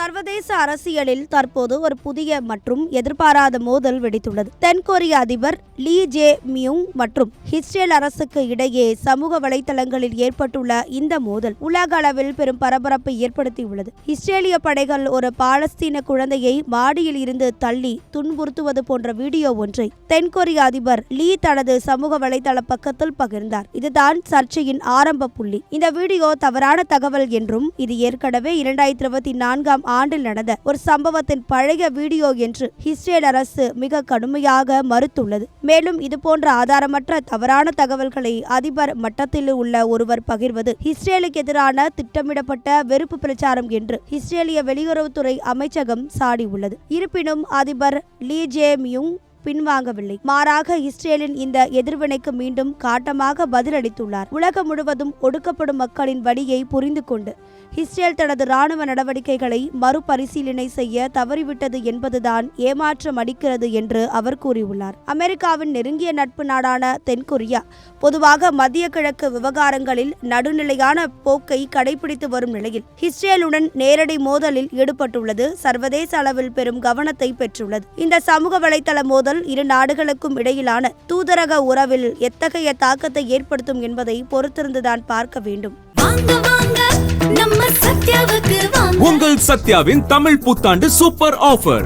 சர்வதேச அரசியலில் தற்போது ஒரு புதிய மற்றும் எதிர்பாராத மோதல் வெடித்துள்ளது. தென்கொரிய அதிபர் லீ ஜே மியூங் மற்றும் இஸ்ரேல் அரசுக்கு இடையே சமூக வலைதளங்களில் ஏற்பட்டுள்ள இந்த மோதல் உலக அளவில் பெரும் பரபரப்பை ஏற்படுத்தியுள்ளது. இஸ்ரேலிய படைகள் ஒரு பாலஸ்தீன குழந்தையை மாடியில் இருந்து தள்ளி துன்புறுத்துவது போன்ற வீடியோ ஒன்றை தென்கொரிய அதிபர் லீ தனது சமூக வலைதள பக்கத்தில் பகிர்ந்தார். இதுதான் சர்ச்சையின் ஆரம்ப புள்ளி. இந்த வீடியோ தவறான தகவல் என்றும் இது ஏற்கனவே 2024 ஆண்டில் நடந்த ஒரு சம்பவத்தின் பழைய வீடியோ என்று இஸ்ரேல் அரசு மிக கடுமையாக மறுத்துள்ளது. மேலும் இதுபோன்ற ஆதாரமற்ற தவறான தகவல்களை அதிபர் மட்டத்தில் உள்ள ஒருவர் பகிர்வது இஸ்ரேலுக்கு எதிரான திட்டமிடப்பட்ட வெறுப்பு பிரச்சாரம் என்று இஸ்ரேலிய வெளியுறவுத்துறை அமைச்சகம் சாடியுள்ளது. இருப்பினும் அதிபர் லீ ஜே மியூங் பின்வாங்கவில்லை. மாறாக இஸ்ரேலின் இந்த எதிர்வினைக்கு மீண்டும் காட்டமாக பதிலளித்துள்ளார். உலகம் முழுவதும் ஒடுக்கப்படும் மக்களின் வலியை புரிந்து கொண்டு இஸ்ரேல் தனது இராணுவ நடவடிக்கைகளை மறுபரிசீலனை செய்ய தவறிவிட்டது என்பதுதான் ஏமாற்றம் அளிக்கிறது என்று அவர் கூறியுள்ளார். அமெரிக்காவின் நெருங்கிய நட்பு நாடான தென்கொரியா பொதுவாக மத்திய கிழக்கு விவகாரங்களில் நடுநிலையான போக்கை கடைபிடித்து வரும் நிலையில் இஸ்ரேலுடன் நேரடி மோதலில் ஈடுபட்டுள்ளது சர்வதேச அளவில் பெரும் கவனத்தை பெற்றுள்ளது. இந்த சமூக வலைதள மோதல் இரு நாடுகளுக்கும் இடையிலான தூதரக உறவில் எத்தகைய தாக்கத்தை ஏற்படுத்தும் என்பதை பொறுத்திருந்துதான் பார்க்க வேண்டும். உங்கள் சத்யாவின் தமிழ் புத்தாண்டு சூப்பர் ஆஃபர்